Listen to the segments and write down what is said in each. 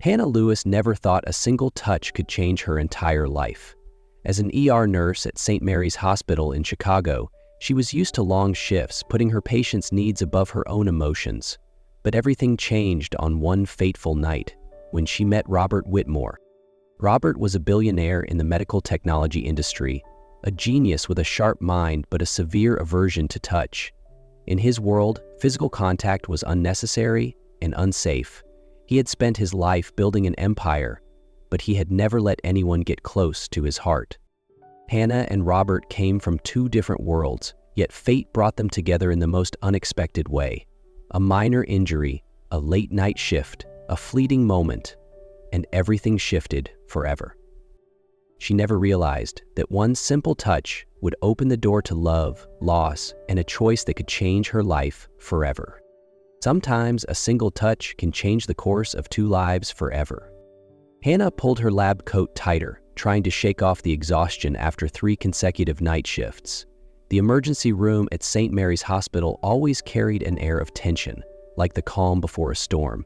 Hannah Lewis never thought a single touch could change her entire life. As an ER nurse at St. Mary's Hospital in Chicago, she was used to long shifts, putting her patients' needs above her own emotions. But everything changed on one fateful night, when she met Robert Whitmore. Robert was a billionaire in the medical technology industry, a genius with a sharp mind but a severe aversion to touch. In his world, physical contact was unnecessary and unsafe. He had spent his life building an empire, but he had never let anyone get close to his heart. Hannah and Robert came from two different worlds, yet fate brought them together in the most unexpected way. A minor injury, a late-night shift, a fleeting moment, and everything shifted forever. She never realized that one simple touch would open the door to love, loss, and a choice that could change her life forever. Sometimes a single touch can change the course of two lives forever. Hannah pulled her lab coat tighter, trying to shake off the exhaustion after 3 consecutive night shifts. The emergency room at St. Mary's Hospital always carried an air of tension, like the calm before a storm.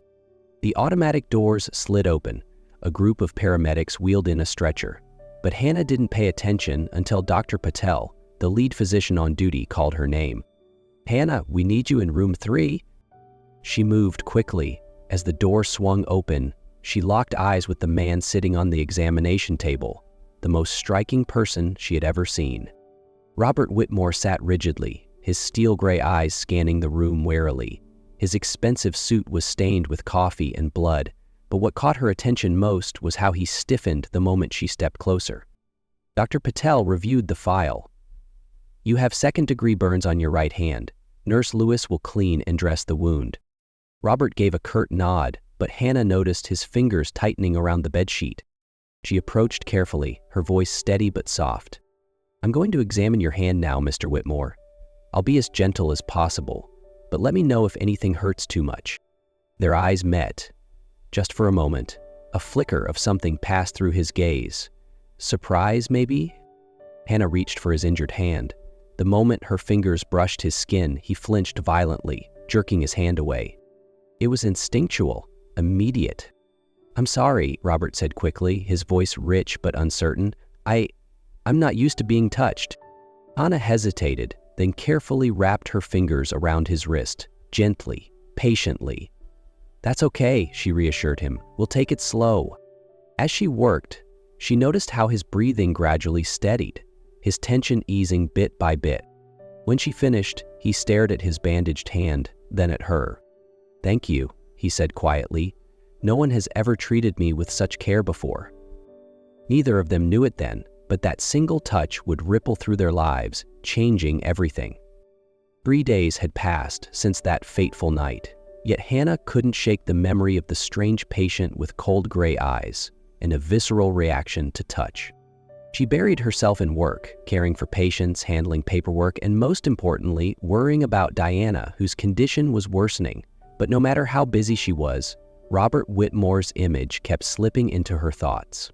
The automatic doors slid open. A group of paramedics wheeled in a stretcher. But Hannah didn't pay attention until Dr. Patel, the lead physician on duty, called her name. "Hannah, we need you in room 3. She moved quickly. As the door swung open, she locked eyes with the man sitting on the examination table, the most striking person she had ever seen. Robert Whitmore sat rigidly, his steel-gray eyes scanning the room warily. His expensive suit was stained with coffee and blood, but what caught her attention most was how he stiffened the moment she stepped closer. Dr. Patel reviewed the file. "You have second-degree burns on your right hand. Nurse Lewis will clean and dress the wound." Robert gave a curt nod, but Hannah noticed his fingers tightening around the bedsheet. She approached carefully, her voice steady but soft. "I'm going to examine your hand now, Mr. Whitmore. I'll be as gentle as possible, but let me know if anything hurts too much." Their eyes met. Just for a moment, a flicker of something passed through his gaze. Surprise, maybe? Hannah reached for his injured hand. The moment her fingers brushed his skin, he flinched violently, jerking his hand away. It was instinctual, immediate. "I'm sorry," Robert said quickly, his voice rich but uncertain. I'm not used to being touched." Hannah hesitated, then carefully wrapped her fingers around his wrist, gently, patiently. "That's okay," she reassured him. "We'll take it slow." As she worked, she noticed how his breathing gradually steadied, his tension easing bit by bit. When she finished, he stared at his bandaged hand, then at her. "Thank you," he said quietly. "No one has ever treated me with such care before." Neither of them knew it then, but that single touch would ripple through their lives, changing everything. 3 days had passed since that fateful night, yet Hannah couldn't shake the memory of the strange patient with cold gray eyes and a visceral reaction to touch. She buried herself in work, caring for patients, handling paperwork, and most importantly, worrying about Diana, whose condition was worsening. But no matter how busy she was, Robert Whitmore's image kept slipping into her thoughts.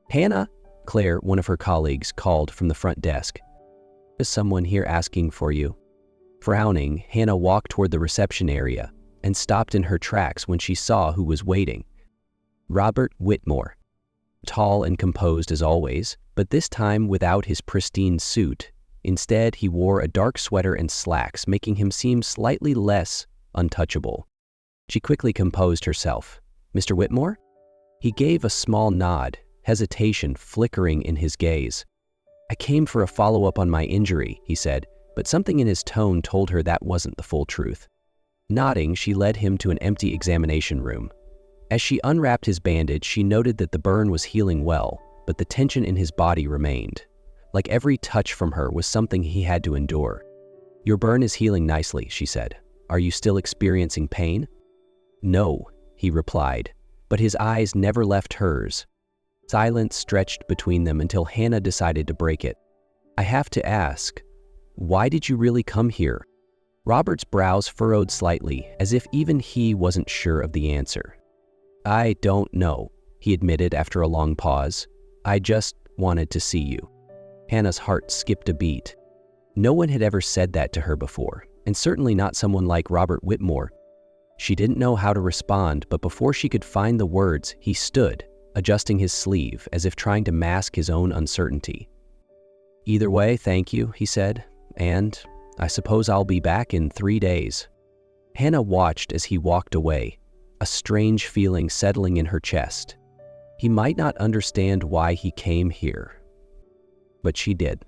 "Hannah," Claire, one of her colleagues, called from the front desk. "Is someone here asking for you?" Frowning, Hannah walked toward the reception area and stopped in her tracks when she saw who was waiting. Robert Whitmore. Tall and composed as always, but this time without his pristine suit. Instead, he wore a dark sweater and slacks, making him seem slightly less untouchable. She quickly composed herself. "Mr. Whitmore?" He gave a small nod, hesitation flickering in his gaze. "I came for a follow-up on my injury," he said, but something in his tone told her that wasn't the full truth. Nodding, she led him to an empty examination room. As she unwrapped his bandage, she noted that the burn was healing well, but the tension in his body remained. Like every touch from her was something he had to endure. "Your burn is healing nicely," she said. "Are you still experiencing pain?" "No," he replied, but his eyes never left hers. Silence stretched between them until Hannah decided to break it. "I have to ask, why did you really come here?" Robert's brows furrowed slightly, as if even he wasn't sure of the answer. "I don't know," he admitted after a long pause. "I just wanted to see you." Hannah's heart skipped a beat. No one had ever said that to her before, and certainly not someone like Robert Whitmore. She didn't know how to respond, but before she could find the words, he stood, adjusting his sleeve as if trying to mask his own uncertainty. "Either way, thank you," he said, "and I suppose I'll be back in 3 days." Hannah watched as he walked away, a strange feeling settling in her chest. He might not understand why he came here, but she did.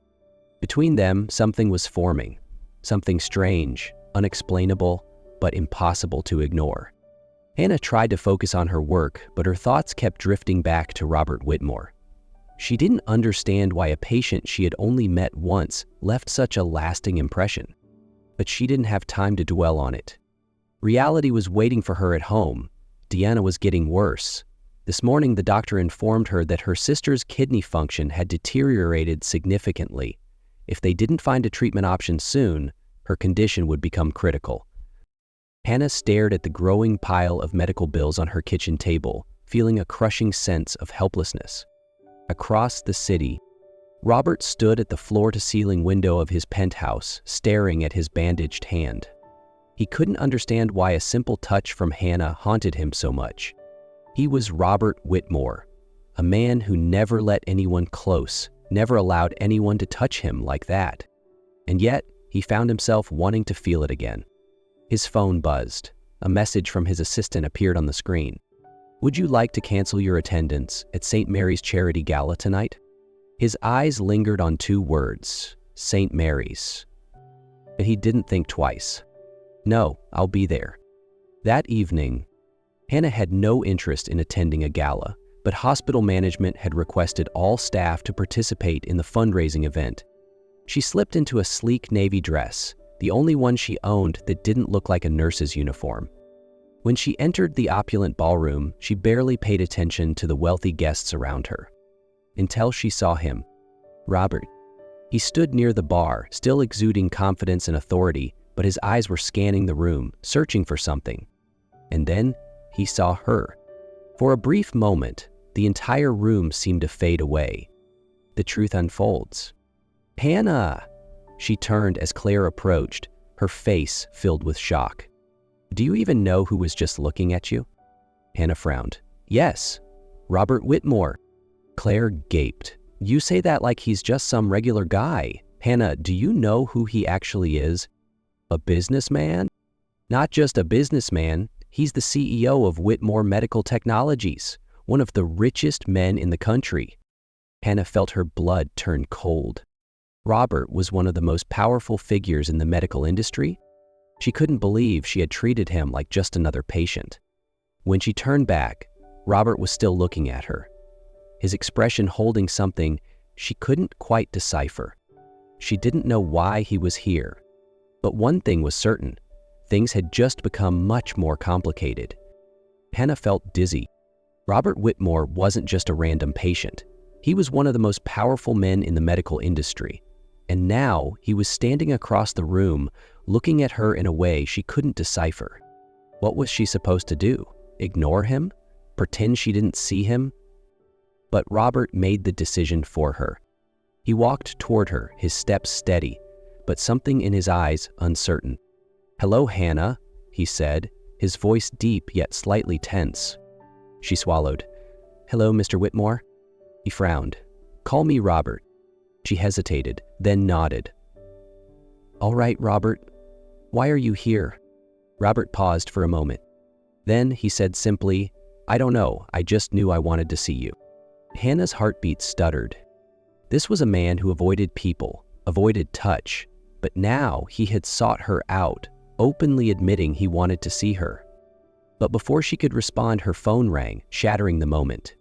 Between them, something was forming, something strange, unexplainable, but impossible to ignore. Hannah tried to focus on her work, but her thoughts kept drifting back to Robert Whitmore. She didn't understand why a patient she had only met once left such a lasting impression, but she didn't have time to dwell on it. Reality was waiting for her at home. Deanna was getting worse. This morning, the doctor informed her that her sister's kidney function had deteriorated significantly. If they didn't find a treatment option soon, her condition would become critical. Hannah stared at the growing pile of medical bills on her kitchen table, feeling a crushing sense of helplessness. Across the city, Robert stood at the floor-to-ceiling window of his penthouse, staring at his bandaged hand. He couldn't understand why a simple touch from Hannah haunted him so much. He was Robert Whitmore, a man who never let anyone close, never allowed anyone to touch him like that. And yet, he found himself wanting to feel it again. His phone buzzed. A message from his assistant appeared on the screen. "Would you like to cancel your attendance at St. Mary's Charity Gala tonight?" His eyes lingered on 2 words, St. Mary's. But he didn't think twice. "No, I'll be there." That evening, Hannah had no interest in attending a gala, but hospital management had requested all staff to participate in the fundraising event. She slipped into a sleek navy dress, the only one she owned that didn't look like a nurse's uniform. When she entered the opulent ballroom, she barely paid attention to the wealthy guests around her. Until she saw him, Robert. He stood near the bar, still exuding confidence and authority, but his eyes were scanning the room, searching for something. And then he saw her. For a brief moment, the entire room seemed to fade away. The truth unfolds. "Hannah!" She turned as Claire approached, her face filled with shock. "Do you even know who was just looking at you?" Hannah frowned. "Yes, Robert Whitmore." Claire gaped. "You say that like he's just some regular guy. Hannah, do you know who he actually is? A businessman? Not just a businessman, he's the CEO of Whitmore Medical Technologies, one of the richest men in the country." Hannah felt her blood turn cold. Robert was one of the most powerful figures in the medical industry. She couldn't believe she had treated him like just another patient. When she turned back, Robert was still looking at her, his expression holding something she couldn't quite decipher. She didn't know why he was here, but one thing was certain: things had just become much more complicated. Hannah felt dizzy. Robert Whitmore wasn't just a random patient. He was one of the most powerful men in the medical industry. And now he was standing across the room, looking at her in a way she couldn't decipher. What was she supposed to do? Ignore him? Pretend she didn't see him? But Robert made the decision for her. He walked toward her, his steps steady, but something in his eyes uncertain. "Hello, Hannah," he said, his voice deep yet slightly tense. She swallowed. "Hello, Mr. Whitmore?" He frowned. "Call me Robert." She hesitated, then nodded. "All right, Robert. Why are you here?" Robert paused for a moment. Then he said simply, "I don't know, I just knew I wanted to see you." Hannah's heartbeat stuttered. This was a man who avoided people, avoided touch, but now he had sought her out, openly admitting he wanted to see her. But before she could respond, her phone rang, shattering the moment.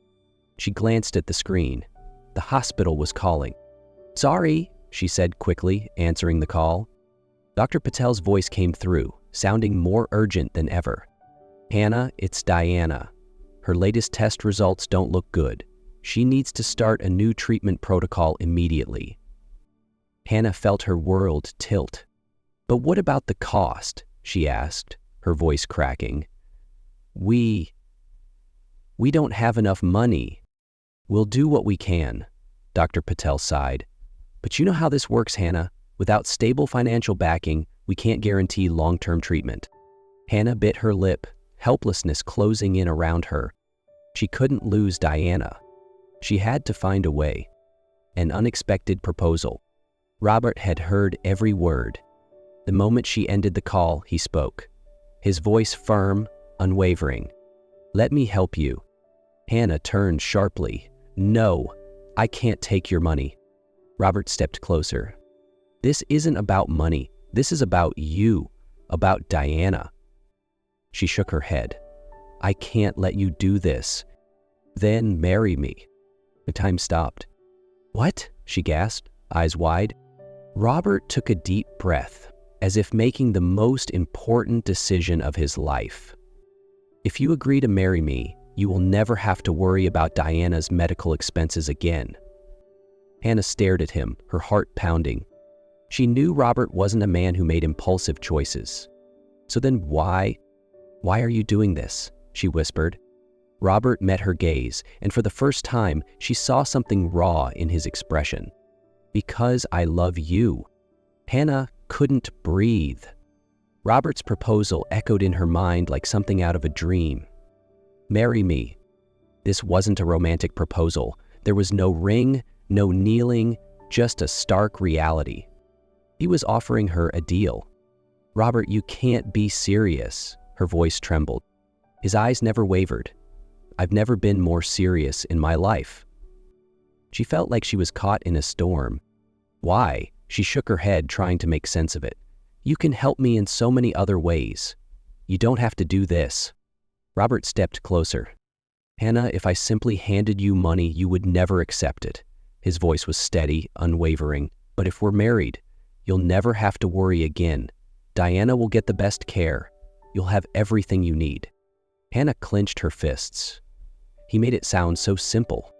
She glanced at the screen. The hospital was calling. "Sorry," she said quickly, answering the call. Dr. Patel's voice came through, sounding more urgent than ever. "Hannah, it's Diana. Her latest test results don't look good. She needs to start a new treatment protocol immediately." Hannah felt her world tilt. "But what about the cost?" she asked, her voice cracking. We don't have enough money." "We'll do what we can," Dr. Patel sighed. "But you know how this works, Hannah. Without stable financial backing, we can't guarantee long-term treatment." Hannah bit her lip, helplessness closing in around her. She couldn't lose Diana. She had to find a way. An unexpected proposal. Robert had heard every word. The moment she ended the call, he spoke. His voice firm, unwavering. "Let me help you." Hannah turned sharply. "No, I can't take your money." Robert stepped closer. "This isn't about money. This is about you, about Diana." She shook her head. "I can't let you do this." "Then marry me." The time stopped. "What?" she gasped, eyes wide. Robert took a deep breath, as if making the most important decision of his life. "If you agree to marry me, you will never have to worry about Diana's medical expenses again." Hannah stared at him, her heart pounding. She knew Robert wasn't a man who made impulsive choices. "So then why are you doing this?" she whispered. Robert met her gaze, and for the first time, she saw something raw in his expression. "Because I love you." Hannah couldn't breathe. Robert's proposal echoed in her mind like something out of a dream. "Marry me." This wasn't a romantic proposal. There was no ring, no kneeling, just a stark reality. He was offering her a deal. "Robert, you can't be serious." Her voice trembled. His eyes never wavered. "I've never been more serious in my life." She felt like she was caught in a storm. "Why?" She shook her head, trying to make sense of it. "You can help me in so many other ways. You don't have to do this." Robert stepped closer. "Hannah, if I simply handed you money, you would never accept it." His voice was steady, unwavering. "But if we're married, you'll never have to worry again. Diana will get the best care. You'll have everything you need." Hannah clenched her fists. He made it sound so simple.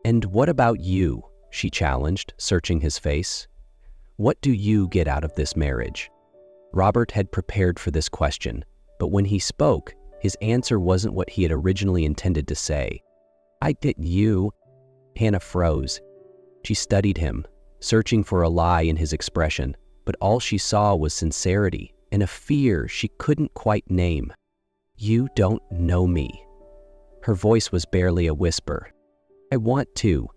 "And what about you?" she challenged, searching his face. "What do you get out of this marriage?" Robert had prepared for this question, but when he spoke, his answer wasn't what he had originally intended to say. "I get you." Hannah froze. She studied him, searching for a lie in his expression, but all she saw was sincerity and a fear she couldn't quite name. "You don't know me." Her voice was barely a whisper. "I want to."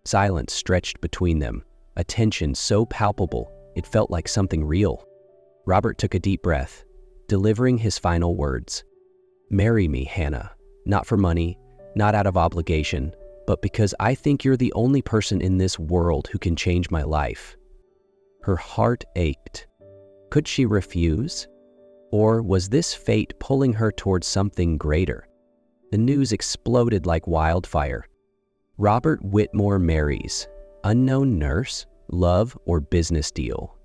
Silence stretched between them, a tension so palpable it felt like something real. Robert took a deep breath, delivering his final words. "Marry me, Hannah. Not for money, not out of obligation, but because I think you're the only person in this world who can change my life." Her heart ached. Could she refuse? Or was this fate pulling her towards something greater? The news exploded like wildfire. Robert Whitmore marries. Unknown nurse, love, or business deal?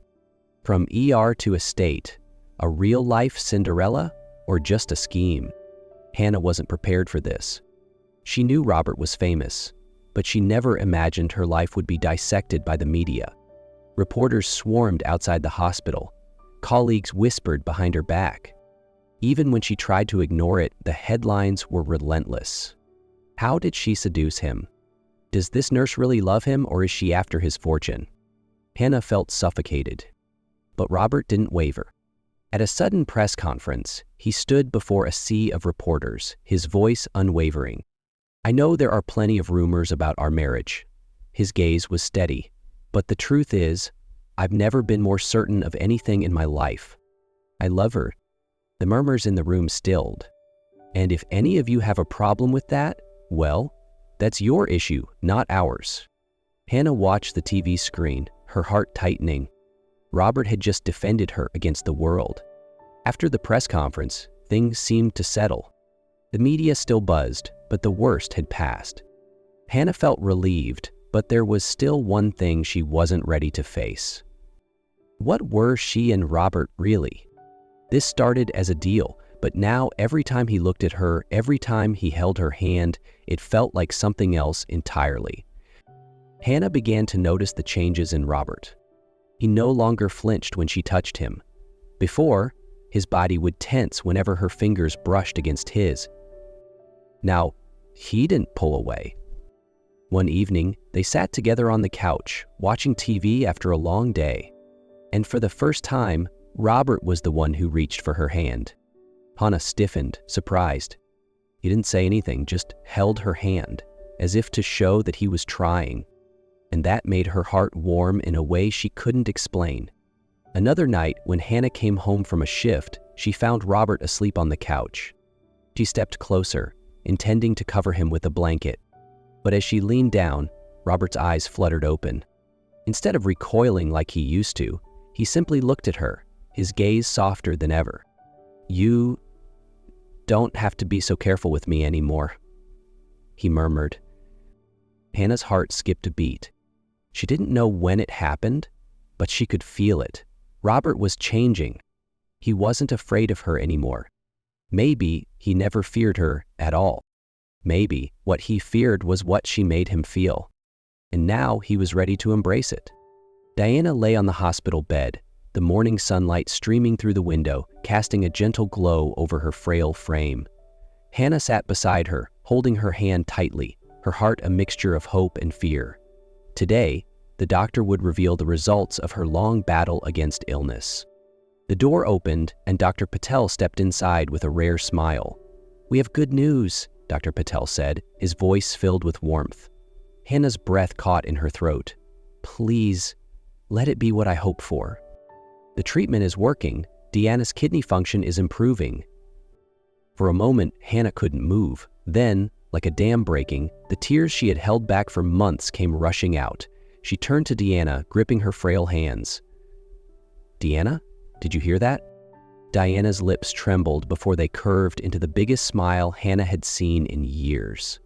From ER to estate, a real-life Cinderella, or just a scheme? Hannah wasn't prepared for this. She knew Robert was famous, but she never imagined her life would be dissected by the media. Reporters swarmed outside the hospital. Colleagues whispered behind her back. Even when she tried to ignore it, the headlines were relentless. How did she seduce him? Does this nurse really love him, or is she after his fortune? Hannah felt suffocated. But Robert didn't waver. At a sudden press conference, he stood before a sea of reporters, his voice unwavering. "I know there are plenty of rumors about our marriage." His gaze was steady. "But the truth is, I've never been more certain of anything in my life. I love her." The murmurs in the room stilled. "And if any of you have a problem with that, well, that's your issue, not ours." Hannah watched the TV screen, her heart tightening. Robert had just defended her against the world. After the press conference, things seemed to settle. The media still buzzed, but the worst had passed. Hannah felt relieved, but there was still one thing she wasn't ready to face. What were she and Robert really? This started as a deal, but now every time he looked at her, every time he held her hand, it felt like something else entirely. Hannah began to notice the changes in Robert. He no longer flinched when she touched him. Before, his body would tense whenever her fingers brushed against his. Now, he didn't pull away. One evening, they sat together on the couch, watching TV after a long day. And for the first time, Robert was the one who reached for her hand. Hannah stiffened, surprised. He didn't say anything, just held her hand, as if to show that he was trying, and that made her heart warm in a way she couldn't explain. Another night, when Hannah came home from a shift, she found Robert asleep on the couch. She stepped closer, intending to cover him with a blanket. But as she leaned down, Robert's eyes fluttered open. Instead of recoiling like he used to, he simply looked at her, his gaze softer than ever. "You don't have to be so careful with me anymore," he murmured. Hannah's heart skipped a beat. She didn't know when it happened, but she could feel it. Robert was changing. He wasn't afraid of her anymore. Maybe he never feared her at all. Maybe what he feared was what she made him feel. And now he was ready to embrace it. Diana lay on the hospital bed, the morning sunlight streaming through the window, casting a gentle glow over her frail frame. Hannah sat beside her, holding her hand tightly, her heart a mixture of hope and fear. Today, the doctor would reveal the results of her long battle against illness. The door opened, and Dr. Patel stepped inside with a rare smile. "We have good news," Dr. Patel said, his voice filled with warmth. Hannah's breath caught in her throat. "Please, let it be what I hope for. The treatment is working. Deanna's kidney function is improving." For a moment, Hannah couldn't move. Then, like a dam breaking, the tears she had held back for months came rushing out. She turned to Deanna, gripping her frail hands. "Deanna, did you hear that?" Diana's lips trembled before they curved into the biggest smile Hannah had seen in years.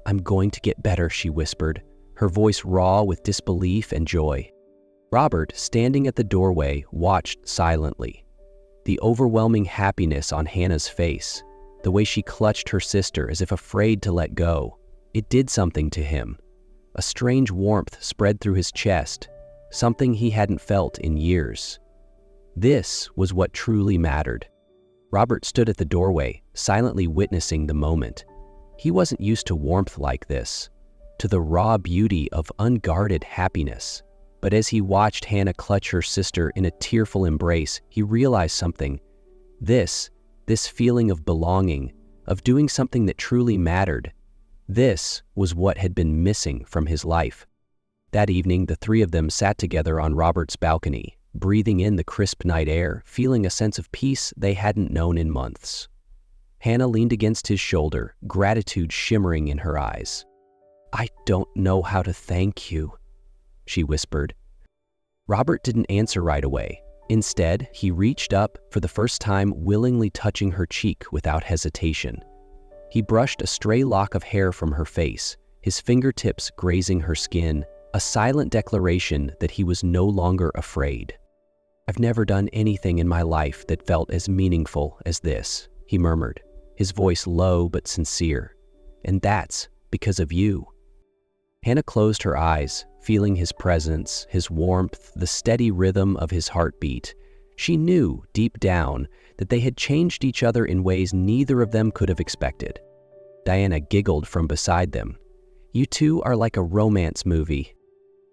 "I'm going to get better," she whispered, her voice raw with disbelief and joy. Robert, standing at the doorway, watched silently. The overwhelming happiness on Hannah's face, the way she clutched her sister as if afraid to let go, it did something to him. A strange warmth spread through his chest, something he hadn't felt in years. This was what truly mattered. Robert stood at the doorway, silently witnessing the moment. He wasn't used to warmth like this, to the raw beauty of unguarded happiness. But as he watched Hannah clutch her sister in a tearful embrace, he realized something. This feeling of belonging, of doing something that truly mattered, this was what had been missing from his life. That evening, the three of them sat together on Robert's balcony, breathing in the crisp night air, feeling a sense of peace they hadn't known in months. Hannah leaned against his shoulder, gratitude shimmering in her eyes. "I don't know how to thank you," she whispered. Robert didn't answer right away. Instead, he reached up, for the first time willingly touching her cheek without hesitation. He brushed a stray lock of hair from her face, his fingertips grazing her skin, a silent declaration that he was no longer afraid. "I've never done anything in my life that felt as meaningful as this," he murmured, his voice low but sincere. "And that's because of you." Hannah closed her eyes, feeling his presence, his warmth, the steady rhythm of his heartbeat. She knew, deep down, that they had changed each other in ways neither of them could have expected. Diana giggled from beside them. "You two are like a romance movie."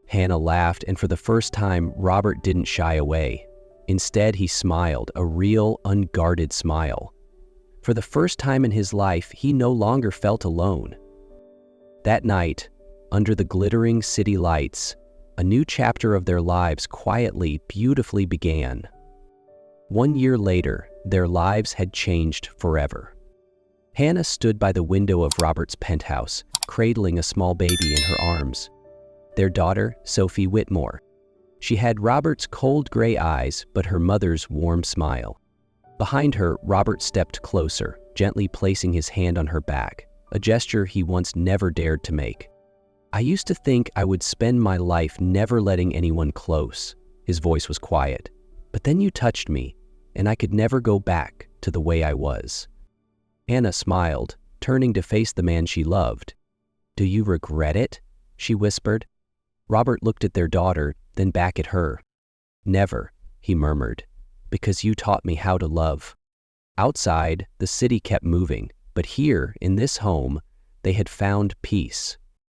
Hannah laughed, and for the first time, Robert didn't shy away. Instead, he smiled, a real, unguarded smile. For the first time in his life, he no longer felt alone. That night, under the glittering city lights, a new chapter of their lives quietly, beautifully began. 1 year later, their lives had changed forever. Hannah stood by the window of Robert's penthouse, cradling a small baby in her arms. Their daughter, Sophie Whitmore. She had Robert's cold gray eyes, but her mother's warm smile. Behind her, Robert stepped closer, gently placing his hand on her back, a gesture he once never dared to make. "I used to think I would spend my life never letting anyone close." His voice was quiet. "But then you touched me, and I could never go back to the way I was." Hannah smiled, turning to face the man she loved. "Do you regret it?" she whispered. Robert looked at their daughter, then back at her. "Never," he murmured, "because you taught me how to love." Outside, the city kept moving, but here, in this home, they had found peace.